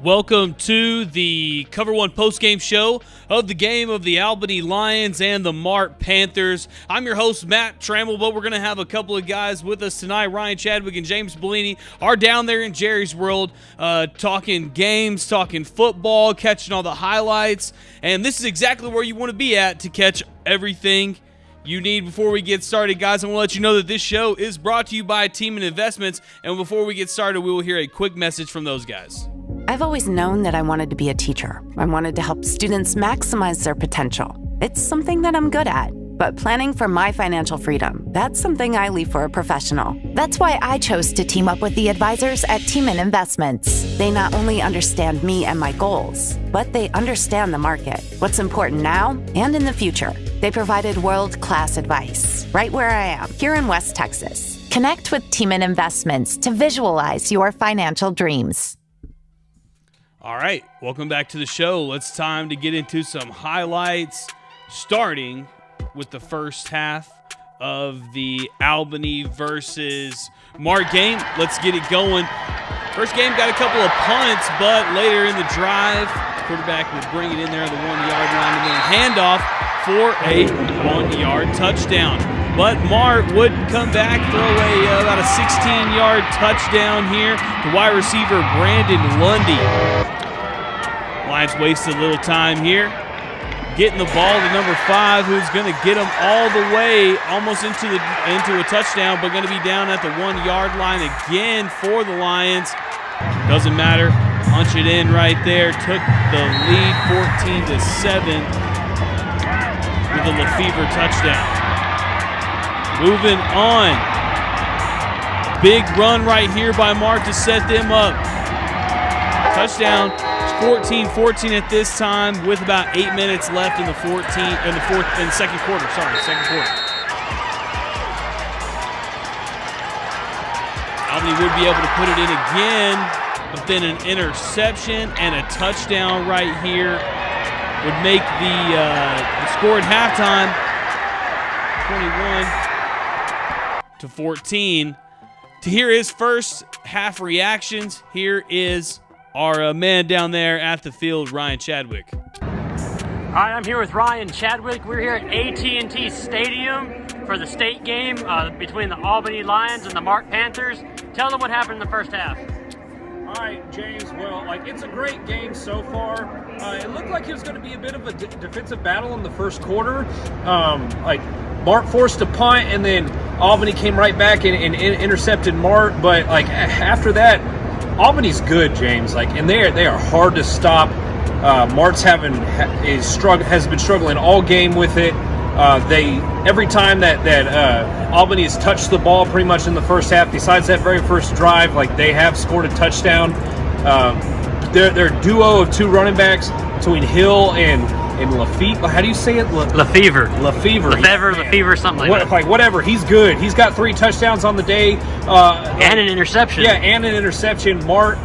Welcome to the Cover One postgame show of the game of the Albany Lions and the Mart Panthers. I'm your host, Matt Trammell, but we're going to have a couple of guys with us tonight. Ryan Chadwick and James Bellini are down there in Jerry's World talking games, talking football, catching all the highlights, and this is exactly where you want to be at to catch everything you need. Before we get started, guys, I want to let you know that this show is brought to you by Team Investments, and before we get started, we will hear a quick message from those guys. I've always known that I wanted to be a teacher. I wanted to help students maximize their potential. It's something that I'm good at. But planning for my financial freedom, that's something I leave for a professional. That's why I chose to team up with the advisors at Team Investments. They not only understand me and my goals, but they understand the market, what's important now and in the future. They provided world-class advice right where I am, here in West Texas. Connect with Team Investments to visualize your financial dreams. All right, welcome back to the show. It's time to get into some highlights, starting with the first half of the Albany versus Mart game. Let's get it going. First game got a couple of punts, but later in the drive, quarterback would bring it in there on the 1 yard line and then handoff for a 1 yard touchdown. But Mart would come back, throw about a 16-yard touchdown here to wide receiver Brandon Lundy. Lions wasted a little time here, getting the ball to number 5, who's going to get him all the way almost into a touchdown, but going to be down at the 1 yard line again for the Lions. Doesn't matter. Punch it in right there. Took the lead 14-7 with a Lefevre touchdown. Moving on. Big run right here by Mart to set them up. Touchdown. 14-14 at this time with about 8 minutes left in the second quarter. Albany would be able to put it in again, but then an interception and a touchdown right here would make the score at halftime 21-14. To hear his first half reactions, here is our man down there at the field, Ryan Chadwick. All right, I'm here with Ryan Chadwick. We're here at AT&T Stadium for the state game between the Albany Lions and the Mart Panthers. Tell them what happened in the first half. All right, James. Well, it's a great game so far. It looked like it was going to be a bit of a defensive battle in the first quarter. Mart forced a punt, and then Albany came right back and intercepted Mart. But after that, Albany's good, James. And they are hard to stop. Mart's has been struggling all game with it. Every time that Albany has touched the ball pretty much in the first half, besides that very first drive, they have scored a touchdown. Their duo of two running backs between Hill and Lefevre. How do you say it? Lefevre, something like that. Whatever. He's good. He's got 3 touchdowns on the day. And an interception. Yeah, and an interception. Mart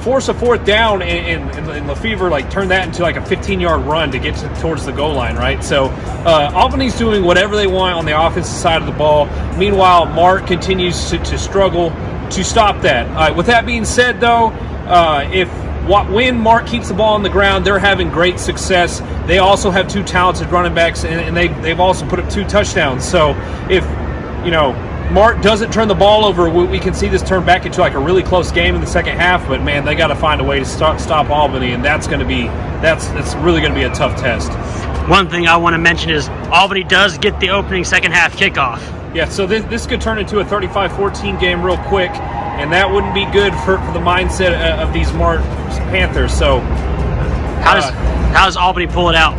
forced a fourth down, and Lefevre turned that into a 15-yard run to get towards the goal line, right? So Albany's doing whatever they want on the offensive side of the ball. Meanwhile, Mart continues to struggle to stop that. With that being said, though, when Mart keeps the ball on the ground, they're having great success. They also have 2 talented running backs, and they've also put up 2 touchdowns. So if Mart doesn't turn the ball over, we can see this turn back into a really close game in the second half. But man, they got to find a way to stop Albany, and that's really going to be a tough test. One thing I want to mention is Albany does get the opening second half kickoff. Yeah, so this could turn into a 35-14 game real quick, and that wouldn't be good for the mindset of these Mart Panthers. So how does Albany pull it out?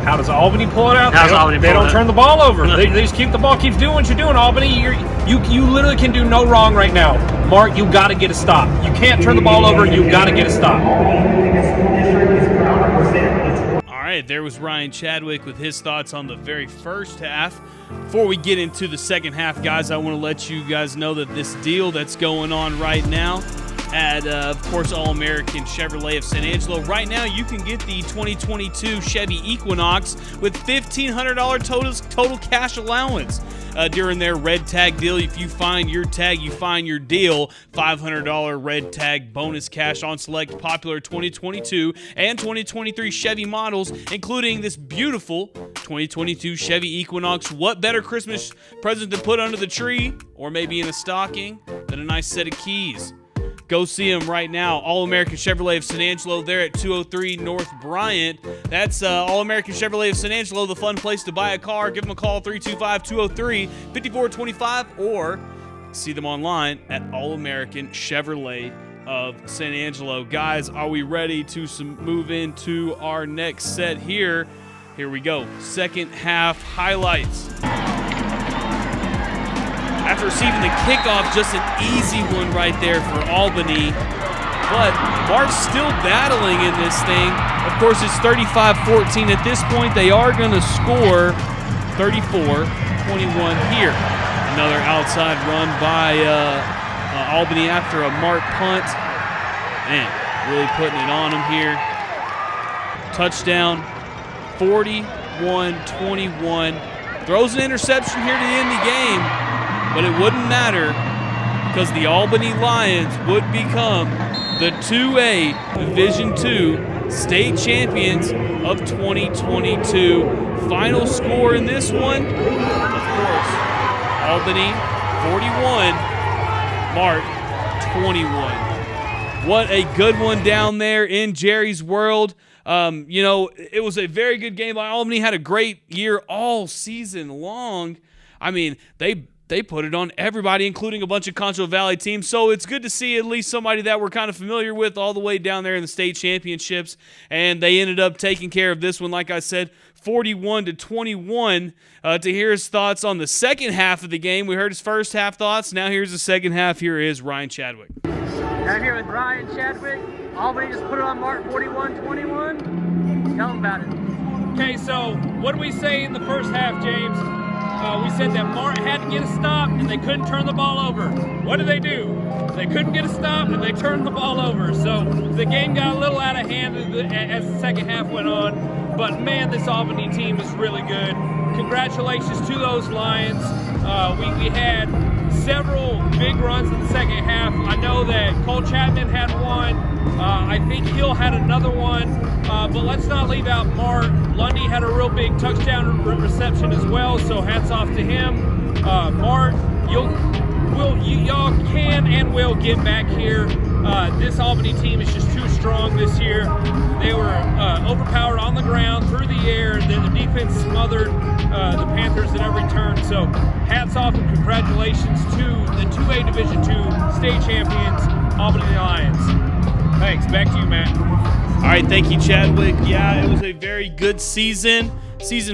How does Albany pull it out? They don't turn the ball over. They just keep the ball. Keep doing what you're doing, Albany. You literally can do no wrong right now. Mart, you got to get a stop. You can't turn the ball over. You got to get a stop. All right, there was Ryan Chadwick with his thoughts on the very first half. Before we get into the second half, guys, I want to let you guys know that this deal that's going on right now at, of course, All-American Chevrolet of San Angelo. Right now, you can get the 2022 Chevy Equinox with $1,500 total cash allowance during their red tag deal. If you find your tag, you find your deal. $500 red tag bonus cash on select popular 2022 and 2023 Chevy models, including this beautiful 2022 Chevy Equinox. What better Christmas present to put under the tree, or maybe in a stocking, than a nice set of keys? Go see them right now. All-American Chevrolet of San Angelo. They're at 203 North Bryant. That's All-American Chevrolet of San Angelo, the fun place to buy a car. Give them a call, 325-203-5425, or see them online at All-American Chevrolet of San Angelo. Guys, are we ready to move into our next set here? Here we go. Second half highlights. After receiving the kickoff, just an easy one right there for Albany. But Mart's still battling in this thing. Of course, it's 35-14 at this point. They are going to score 34-21 here. Another outside run by Albany after a Mart punt. Man, really putting it on him here. Touchdown, 41-21. Throws an interception here to end the game. But it wouldn't matter because the Albany Lions would become the 2A Division II state champions of 2022. Final score in this one, of course, Albany 41, Mart 21. What a good one down there in Jerry's World. It was a very good game by Albany. Had a great year all season long. I mean, they put it on everybody, including a bunch of Concho Valley teams. So it's good to see at least somebody that we're kind of familiar with all the way down there in the state championships. And they ended up taking care of this one, like I said, 41-21. To hear his thoughts on the second half of the game, we heard his first half thoughts. Now here's the second half. Here is Ryan Chadwick. I'm here with Ryan Chadwick. Albany just put it on Mart 41-21. Tell them about it. Okay, so what did we say in the first half, James? We said that Mart had to get a stop and they couldn't turn the ball over. What did they do? They couldn't get a stop and they turned the ball over. So the game got a little out of hand as the second half went on. But man, this Albany team is really good. Congratulations to those Lions. We had several big runs in the second half. I know that Cole Chapman had one. I think Hill had another one. But let's not leave out Mart. Lundy had a real big touchdown reception as well, so hats off to him. Mart, y'all can and will get back here. This Albany team is just too strong this year. They were overpowered on the ground, through the air. The defense smothered the Panthers at every turn. So hats off and congratulations to the 2A Division II state champions, Albany Lions. Thanks. Back to you, Matt. All right, thank you, Chadwick. Yeah, it was a very good season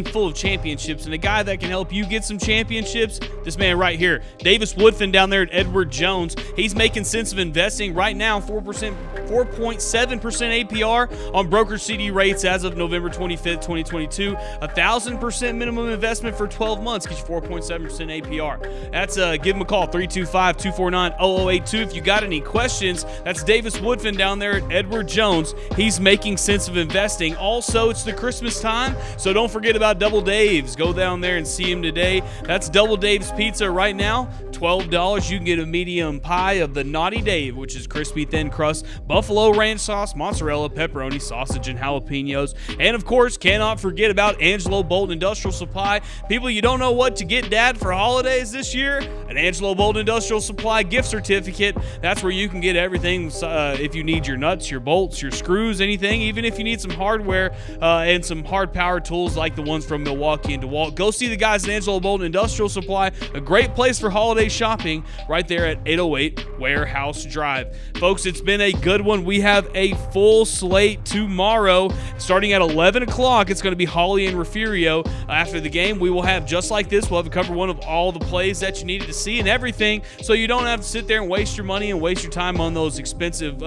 full of championships, and a guy that can help you get some championships, this man right here, Davis Woodfin down there at Edward Jones. He's making sense of investing right now, 4.7% APR on broker CD rates as of November 25th, 2022. 1,000% minimum investment for 12 months gets you 4.7% APR. That's give him a call, 325-249-0082. If you got any questions, that's Davis Woodfin down there at Edward Jones. He's making sense of investing. Also, it's the Christmas time, so don't forget about Double Dave's. Go down there and see him today. That's Double Dave's Pizza right now, $12. You can get a medium pie of the Naughty Dave, which is crispy thin crust, buffalo ranch sauce, mozzarella, pepperoni, sausage, and jalapenos. And of course, cannot forget about Angelo Bolton Industrial Supply. People, you don't know what to get Dad for holidays this year? An Angelo Bolton Industrial Supply gift certificate. That's where you can get everything if you need your nuts, your bolts, your screws, anything. Even if you need some hardware and some hard power tools like like the ones from Milwaukee and DeWalt. Go see the guys at Angelo Bolton Industrial Supply, a great place for holiday shopping right there at 808 Warehouse Drive. Folks, it's been a good one. We have a full slate tomorrow. Starting at 11 o'clock, it's going to be Holly and Refugio. After the game, we will have, just like this, we'll have cover one of all the plays that you needed to see and everything, so you don't have to sit there and waste your money and waste your time on those expensive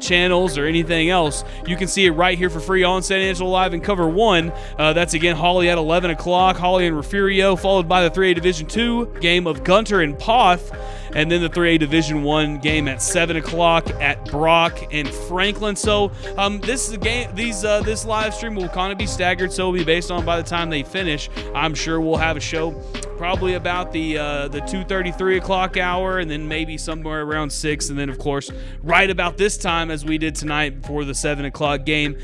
channels or anything else. You can see it right here for free on San Angelo Live in cover 1. That's, again, Holly at 11 o'clock, Holly and Refugio, followed by the 3A Division 2 game of Gunter and Poth, and then the 3A Division 1 game at 7 o'clock at Brock and Franklin. So this is a game. This live stream will kind of be staggered, so it'll be based on by the time they finish. I'm sure we'll have a show probably about the 2:30, 3 o'clock hour, and then maybe somewhere around 6, and then, of course, right about this time as we did tonight before the 7 o'clock game.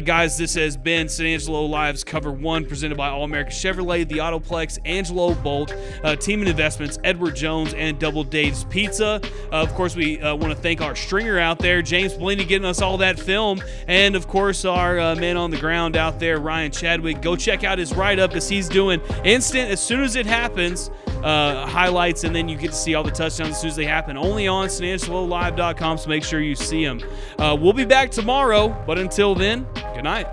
Guys, this has been San Angelo Live's Cover 1, presented by All-American Chevrolet, the Autoplex, Angelo Bolt, Team and Investments, Edward Jones, and Double Dave's Pizza. Of course, we want to thank our stringer out there, James Bellini, getting us all that film, and, of course, our man on the ground out there, Ryan Chadwick. Go check out his write-up, as he's doing instant, as soon as it happens, highlights, and then you get to see all the touchdowns as soon as they happen, only on SanAngeloLive.com, so make sure you see them. We'll be back tomorrow, but until then, good night.